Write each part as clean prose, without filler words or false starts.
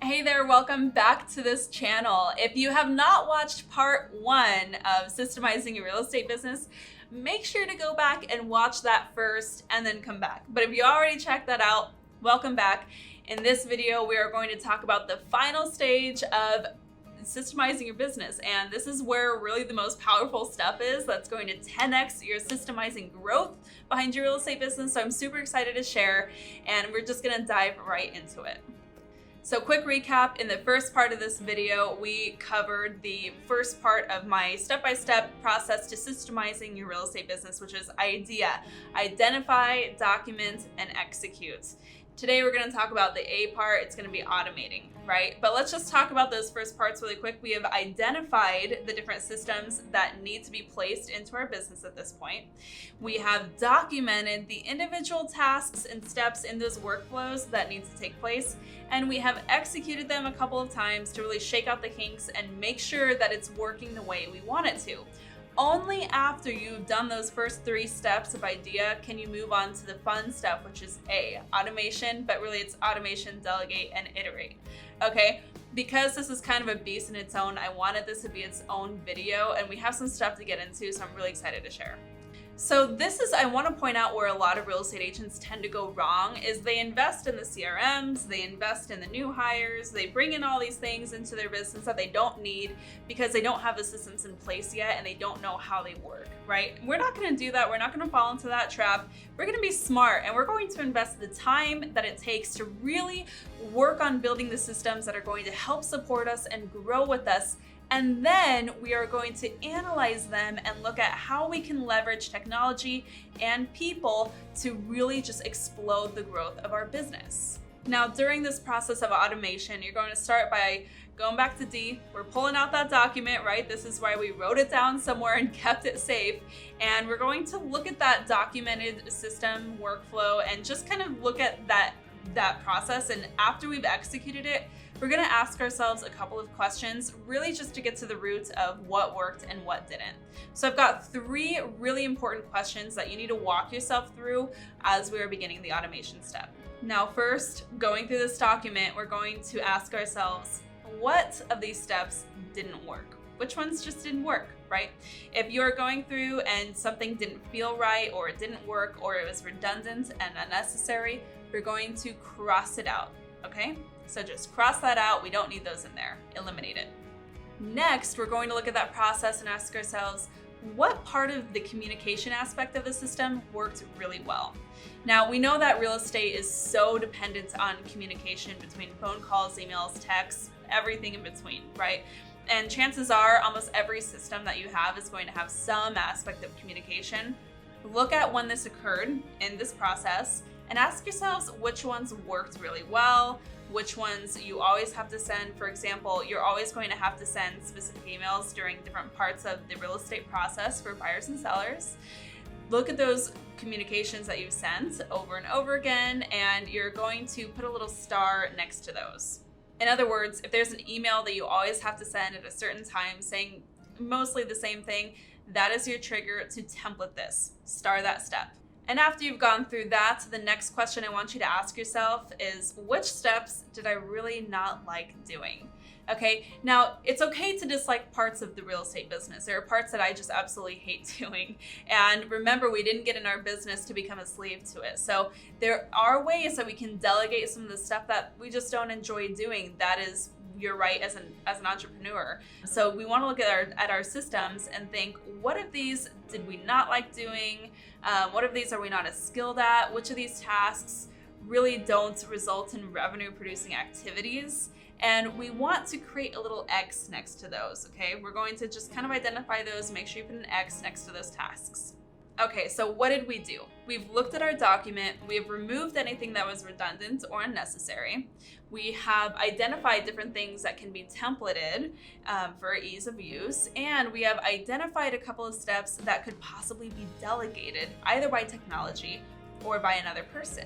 Hey there, welcome back to this channel. If you have not watched part 1 of Systemizing your real estate business, make sure to go back and watch that first and then come back. But if you already checked that out, welcome back. In this video, we are going to talk about the final stage of systemizing your business. And this is where really the most powerful stuff is that's going to 10x your systemizing growth behind your real estate business. So I'm super excited to share, and we're just gonna dive right into it. So quick recap, in the first part of this video, we covered the first part of my step-by-step process to systemizing your real estate business, which is identify, document, and execute. Today, we're gonna talk about the A part. It's gonna be automating, right? But let's just talk about those first parts really quick. We have identified the different systems that need to be placed into our business at this point. We have documented the individual tasks and steps in those workflows that need to take place. And we have executed them a couple of times to really shake out the kinks and make sure that it's working the way we want it to. Only after you've done those first 3 steps of idea can you move on to the fun stuff, which is A, automation, but really it's automation, delegate, and iterate. Okay, because this is kind of a beast in its own, I wanted this to be its own video, and we have some stuff to get into, so I'm really excited to share. So this is, I want to point out where a lot of real estate agents tend to go wrong is they invest in the CRMs, they invest in the new hires, they bring in all these things into their business that they don't need because they don't have the systems in place yet and they don't know how they work, right? We're not going to do that. We're not going to fall into that trap. We're going to be smart and we're going to invest the time that it takes to really work on building the systems that are going to help support us and grow with us. And then we are going to analyze them and look at how we can leverage technology and people to really just explode the growth of our business. Now, during this process of automation, you're going to start by going back to D. We're pulling out that document, right? This is why we wrote it down somewhere and kept it safe. And we're going to look at that documented system workflow and just kind of look at that process. And after we've executed it, we're gonna ask ourselves a couple of questions, really just to get to the root of what worked and what didn't. So I've got 3 really important questions that you need to walk yourself through as we are beginning the automation step. Now, first, going through this document, we're going to ask ourselves, what of these steps didn't work? Which ones just didn't work, right? If you're going through and something didn't feel right, or it didn't work, or it was redundant and unnecessary, we're going to cross it out, okay? So just cross that out. We don't need those in there. Eliminate it. Next, we're going to look at that process and ask ourselves, what part of the communication aspect of the system worked really well? Now, we know that real estate is so dependent on communication between phone calls, emails, texts, everything in between, right? And chances are almost every system that you have is going to have some aspect of communication. Look at when this occurred in this process and ask yourselves which ones worked really well, which ones you always have to send. For example, you're always going to have to send specific emails during different parts of the real estate process for buyers and sellers. Look at those communications that you've sent over and over again, and you're going to put a little star next to those. In other words, if there's an email that you always have to send at a certain time saying mostly the same thing, that is your trigger to template this. Star that step. And after you've gone through that, the next question I want you to ask yourself is, which steps did I really not like doing? Okay, now it's okay to dislike parts of the real estate business. There are parts that I just absolutely hate doing. And remember, we didn't get in our business to become a slave to it. So there are ways that we can delegate some of the stuff that we just don't enjoy doing. That is your right as an entrepreneur. So we want to look at our systems and think, what of these did we not like doing? What of these are we not as skilled at? Which of these tasks really don't result in revenue producing activities? And we want to create a little X next to those, okay? We're going to just kind of identify those, make sure you put an X next to those tasks. Okay, so what did we do? We've looked at our document, we have removed anything that was redundant or unnecessary. We have identified different things that can be templated for ease of use, and we have identified a couple of steps that could possibly be delegated either by technology or by another person.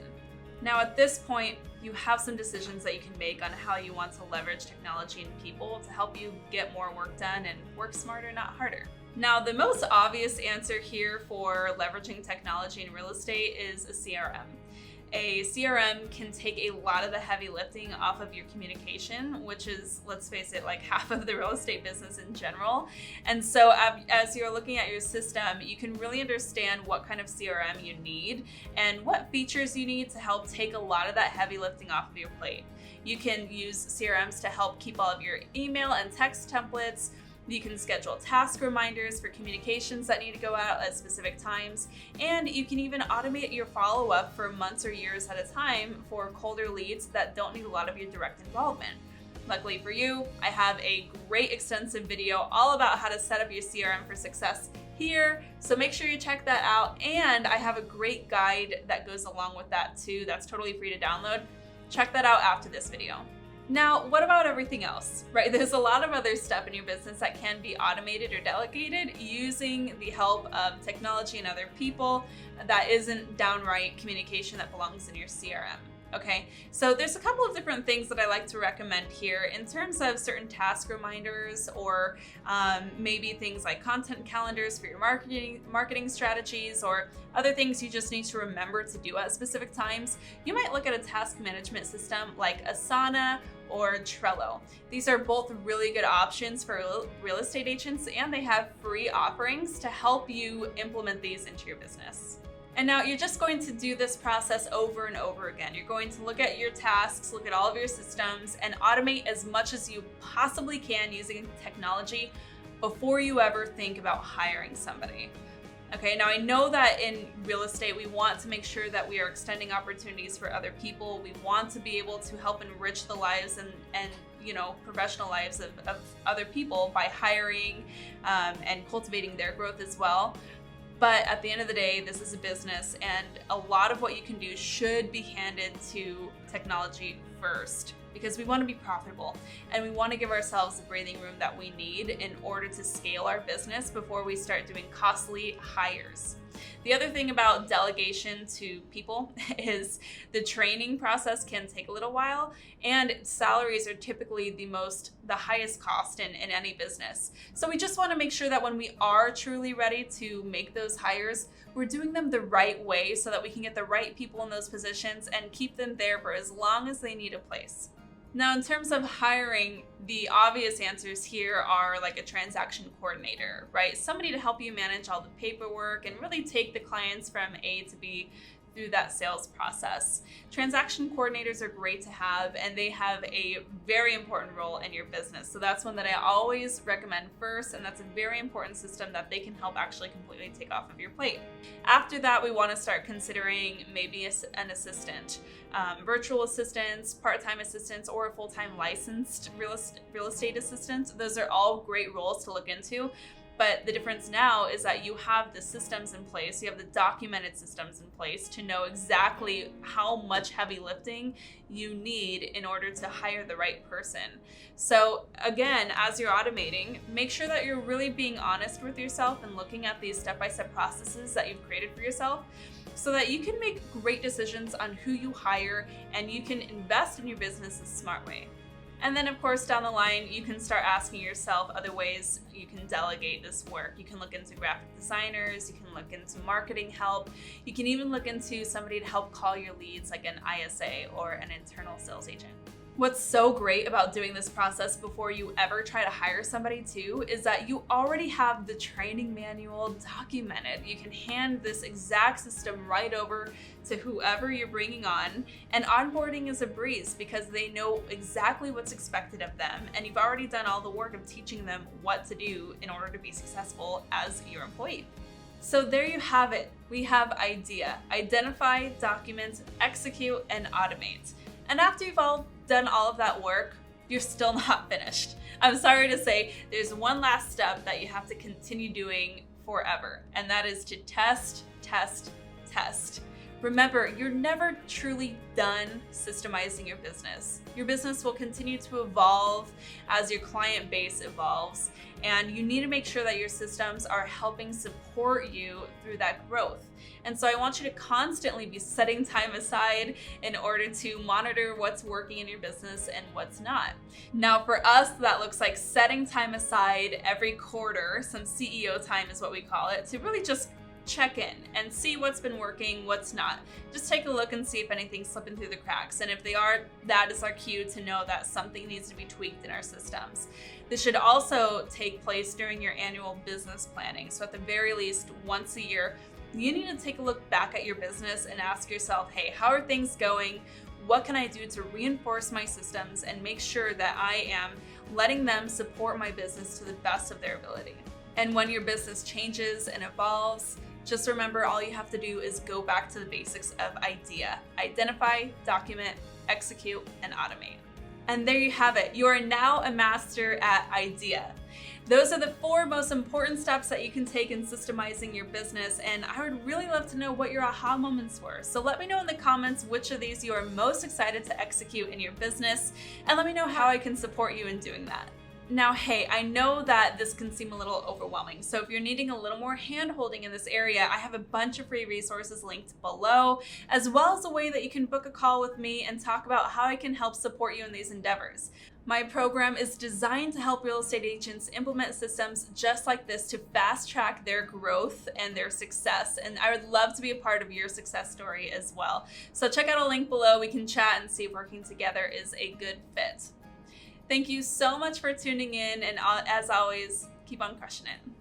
Now at this point, you have some decisions that you can make on how you want to leverage technology and people to help you get more work done and work smarter, not harder. Now, the most obvious answer here for leveraging technology in real estate is a CRM. A CRM can take a lot of the heavy lifting off of your communication, which is, let's face it, like half of the real estate business in general. And so as you're looking at your system, you can really understand what kind of CRM you need and what features you need to help take a lot of that heavy lifting off of your plate. You can use CRMs to help keep all of your email and text templates. You can schedule task reminders for communications that need to go out at specific times, and you can even automate your follow-up for months or years at a time for colder leads that don't need a lot of your direct involvement. Luckily for you, I have a great extensive video all about how to set up your CRM for success here, so make sure you check that out, and I have a great guide that goes along with that too that's totally free to download. Check that out after this video. Now, what about everything else, right? There's a lot of other stuff in your business that can be automated or delegated using the help of technology and other people that isn't downright communication that belongs in your CRM. Okay, so there's a couple of different things that I like to recommend here in terms of certain task reminders, or maybe things like content calendars for your marketing strategies, or other things you just need to remember to do at specific times. You might look at a task management system like Asana or Trello. These are both really good options for real estate agents, and they have free offerings to help you implement these into your business. And now you're just going to do this process over and over again. You're going to look at your tasks, look at all of your systems, and automate as much as you possibly can using technology before you ever think about hiring somebody. Okay, now I know that in real estate, we want to make sure that we are extending opportunities for other people. We want to be able to help enrich the lives and professional lives of other people by hiring and cultivating their growth as well. But at the end of the day, this is a business, and a lot of what you can do should be handed to technology first, because we want to be profitable and we want to give ourselves the breathing room that we need in order to scale our business before we start doing costly hires. The other thing about delegation to people is the training process can take a little while, and salaries are typically the highest cost in any business. So we just want to make sure that when we are truly ready to make those hires, we're doing them the right way so that we can get the right people in those positions and keep them there for as long as they need a place. Now, in terms of hiring, the obvious answers here are like a transaction coordinator, right? Somebody to help you manage all the paperwork and really take the clients from A to B through that sales process. Transaction coordinators are great to have, and they have a very important role in your business. So that's one that I always recommend first, and that's a very important system that they can help actually completely take off of your plate. After that, we want to start considering maybe an assistant. Virtual assistants, part-time assistants, or a full-time licensed real estate assistant. Those are all great roles to look into. But the difference now is that you have the systems in place, you have the documented systems in place to know exactly how much heavy lifting you need in order to hire the right person. So again, as you're automating, make sure that you're really being honest with yourself and looking at these step-by-step processes that you've created for yourself, so that you can make great decisions on who you hire and you can invest in your business a smart way. And then, of course, down the line, you can start asking yourself other ways you can delegate this work. You can look into graphic designers, you can look into marketing help, you can even look into somebody to help call your leads, like an ISA or an internal sales agent. What's so great about doing this process before you ever try to hire somebody too is that you already have the training manual documented. You can hand this exact system right over to whoever you're bringing on, and onboarding is a breeze because they know exactly what's expected of them, and you've already done all the work of teaching them what to do in order to be successful as your employee. So there you have it. We have idea, identify, document, execute, and automate. And after you've all done all of that work, you're still not finished. I'm sorry to say, there's one last step that you have to continue doing forever, and that is to test, test, test. Remember, you're never truly done systemizing your business. Your business will continue to evolve as your client base evolves, and you need to make sure that your systems are helping support you through that growth. And so I want you to constantly be setting time aside in order to monitor what's working in your business and what's not. Now, for us, that looks like setting time aside every quarter, some CEO time is what we call it, to really just check in and see what's been working, what's not. Just take a look and see if anything's slipping through the cracks. And if they are, that is our cue to know that something needs to be tweaked in our systems. This should also take place during your annual business planning. So at the very least, once a year, you need to take a look back at your business and ask yourself, hey, how are things going? What can I do to reinforce my systems and make sure that I am letting them support my business to the best of their ability? And when your business changes and evolves, just remember all you have to do is go back to the basics of IDEA. Identify, document, execute, and automate. And there you have it. You are now a master at IDEA. Those are the 4 most important steps that you can take in systemizing your business, and I would really love to know what your aha moments were. So let me know in the comments which of these you are most excited to execute in your business, and let me know how I can support you in doing that. Now, hey, I know that this can seem a little overwhelming, so if you're needing a little more hand-holding in this area, I have a bunch of free resources linked below, as well as a way that you can book a call with me and talk about how I can help support you in these endeavors. My program is designed to help real estate agents implement systems just like this to fast-track their growth and their success, and I would love to be a part of your success story as well. So check out a link below. We can chat and see if working together is a good fit. Thank you so much for tuning in, and as always, keep on crushing it.